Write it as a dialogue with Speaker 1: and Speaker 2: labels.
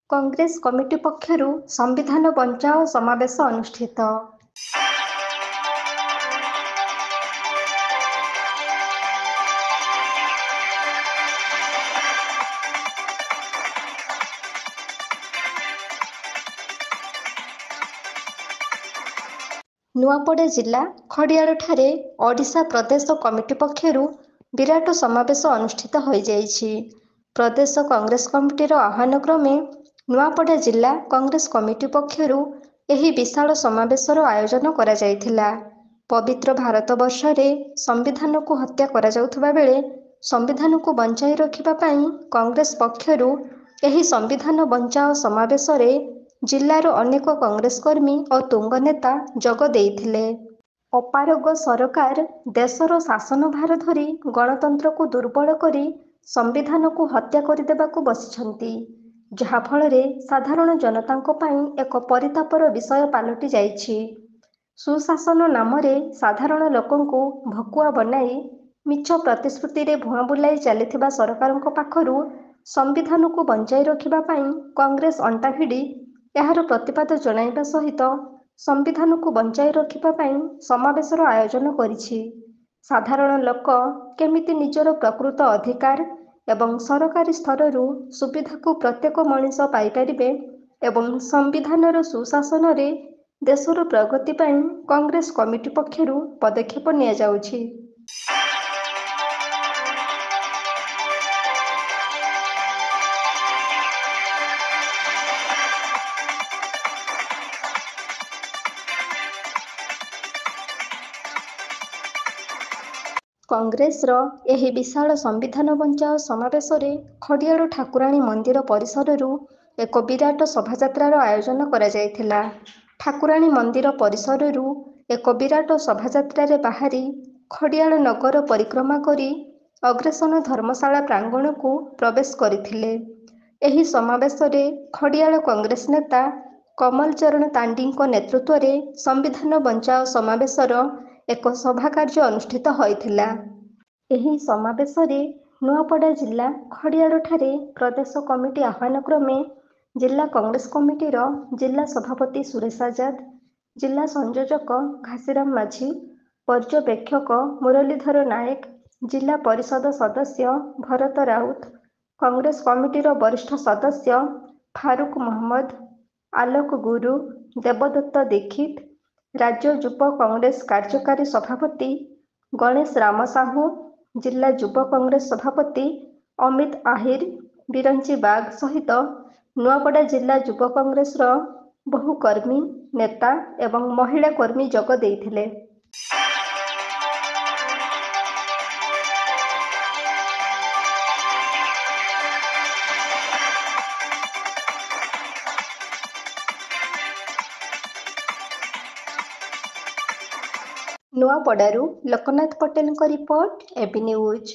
Speaker 1: Congress committee ପକ୍ଷରୁ ସମ୍ବିଧାନ ବଞ୍ଚାଅ ସମାବେଶ ଅନୁଷ୍ଠିତ। ନୂଆପଡ଼ା ଜିଲ୍ଲା ଖଡ଼ିଆଳଠାରେ ଓଡ଼ିଶା ପ୍ରଦେଶ କମିଟି ପକ୍ଷରୁ ବିରାଟ ସମାବେଶ ଅନୁଷ୍ଠିତ ହୋଇଯାଇଛି। ପ୍ରଦେଶ କଂଗ୍ରେସ କମିଟିର ଆହ୍ୱାନ କ୍ରମେ ନୂଆପଡ଼ା ଜିଲ୍ଲା କଂଗ୍ରେସ କମିଟି ପକ୍ଷରୁ ଏହି ବିଶାଳ ସମାବେଶର ଆୟୋଜନ କରାଯାଇଥିଲା। ପବିତ୍ର ଭାରତବର୍ଷରେ ସମ୍ବିଧାନକୁ ହତ୍ୟା କରାଯାଉଥିବା ବେଳେ ସମ୍ବିଧାନକୁ ବଞ୍ଚାଇ ରଖିବା ପାଇଁ କଂଗ୍ରେସ ପକ୍ଷରୁ ଏହି ସମ୍ବିଧାନ ବଞ୍ଚାଅ ସମାବେଶରେ ଜିଲ୍ଲାର ଅନେକ କଂଗ୍ରେସ କର୍ମୀ ଓ ତୁଙ୍ଗ ନେତା ଯୋଗ ଦେଇଥିଲେ। ଅପାରଗ ସରକାର ଦେଶର ଶାସନଭାର ଧରି ଗଣତନ୍ତ୍ରକୁ ଦୁର୍ବଳ କରି ସମ୍ବିଧାନକୁ ହତ୍ୟା କରିଦେବାକୁ ବସିଛନ୍ତି, ଯାହାଫଳରେ ସାଧାରଣ ଜନତାଙ୍କ ପାଇଁ ଏକ ପରିତାପର ବିଷୟ ପାଲଟି ଯାଇଛି। ସୁଶାସନ ନାମରେ ସାଧାରଣ ଲୋକଙ୍କୁ ଭକୁଆ ବନାଇ ମିଛ ପ୍ରତିଶ୍ରୁତିରେ ଭୁଆଁ ବୁଲାଇ ଚାଲିଥିବା ସରକାରଙ୍କ ପାଖରୁ ସମ୍ବିଧାନକୁ ବଞ୍ଚାଇ ରଖିବା ପାଇଁ କଂଗ୍ରେସ ଅଣ୍ଟା ଭିଡ଼ି ଏହାର ପ୍ରତିବାଦ ଜଣାଇବା ସହିତ ସମ୍ବିଧାନକୁ ବଞ୍ଚାଇ ରଖିବା ପାଇଁ ସମାବେଶର ଆୟୋଜନ କରିଛି। ସାଧାରଣ ଲୋକ କେମିତି ନିଜର ପ୍ରକୃତ ଅଧିକାର ଏବଂ ସରକାରୀ ସ୍ତରରୁ ସୁବିଧାକୁ ପ୍ରତ୍ୟେକ ମଣିଷ ପାଇପାରିବେ ଏବଂ ସମ୍ବିଧାନର ସୁଶାସନରେ ଦେଶର ପ୍ରଗତି ପାଇଁ କଂଗ୍ରେସ କମିଟି ପକ୍ଷରୁ ପଦକ୍ଷେପ ନିଆଯାଉଛି। କଂଗ୍ରେସର ଏହି ବିଶାଳ ସମ୍ବିଧାନ ବଞ୍ଚାଅ ସମାବେଶରେ ଖଡ଼ିଆଳ ଠାକୁରାଣୀ ମନ୍ଦିର ପରିସରରୁ ଏକ ବିରାଟ ଶୋଭାଯାତ୍ରାର ଆୟୋଜନ କରାଯାଇଥିଲା। ଠାକୁରାଣୀ ମନ୍ଦିର ପରିସରରୁ ଏକ ବିରାଟ ଶୋଭାଯାତ୍ରାରେ ବାହାରି ଖଡ଼ିଆଳ ନଗର ପରିକ୍ରମା କରି ଅଗ୍ରସେନ ଧର୍ମଶାଳା ପ୍ରାଙ୍ଗଣକୁ ପ୍ରବେଶ କରିଥିଲେ। ଏହି ସମାବେଶରେ ଖଡ଼ିଆଳ କଂଗ୍ରେସ ନେତା କମଲ ଚରଣ ତାଣ୍ଡିଙ୍କ ନେତୃତ୍ୱରେ ସମ୍ବିଧାନ ବଞ୍ଚାଅ ସମାବେଶର ଏକ ସଭାକାର୍ଯ୍ୟ ଅନୁଷ୍ଠିତ ହୋଇଥିଲା। ଏହି ସମାବେଶରେ ନୂଆପଡ଼ା ଜିଲ୍ଲା ଖଡ଼ିଆଳଠାରେ ପ୍ରଦେଶ କମିଟି ଆହ୍ୱାନ କ୍ରମେ ଜିଲ୍ଲା କଂଗ୍ରେସ କମିଟିର ଜିଲ୍ଲା ସଭାପତି ସୁରେଶ ଆଜାଦ, ଜିଲ୍ଲା ସଂଯୋଜକ ଘାସିରାମ ମାଝୀ, ପର୍ଯ୍ୟବେକ୍ଷକ ମୁରଲୀଧର ନାୟକ, ଜିଲ୍ଲା ପରିଷଦ ସଦସ୍ୟ ଭରତ ରାଉତ, କଂଗ୍ରେସ କମିଟିର ବରିଷ୍ଠ ସଦସ୍ୟ ଫାରୁକ ମହମ୍ମଦ, ଆଲୋକ ଗୁରୁ, ଦେବଦତ୍ତ ଦୀକ୍ଷିତ, ରାଜ୍ୟ ଯୁବ କଂଗ୍ରେସ କାର୍ଯ୍ୟକାରୀ ସଭାପତି ଗଣେଶ ରାମ ସାହୁ, ଜିଲ୍ଲା ଯୁବ କଂଗ୍ରେସ ସଭାପତି ଅମିତ ଆହିର, ବିରଞ୍ଚି ବାଗ ସହିତ ନୂଆପଡ଼ା ଜିଲ୍ଲା ଯୁବ କଂଗ୍ରେସର ବହୁ କର୍ମୀ, ନେତା ଏବଂ ମହିଳା କର୍ମୀ ଯୋଗ ଦେଇଥିଲେ। ନୂଆପଡ଼ାରୁ ଲୋକନାଥ ପଟେଲଙ୍କ ରିପୋର୍ଟ, এবি ନ୍ୟୁଜ।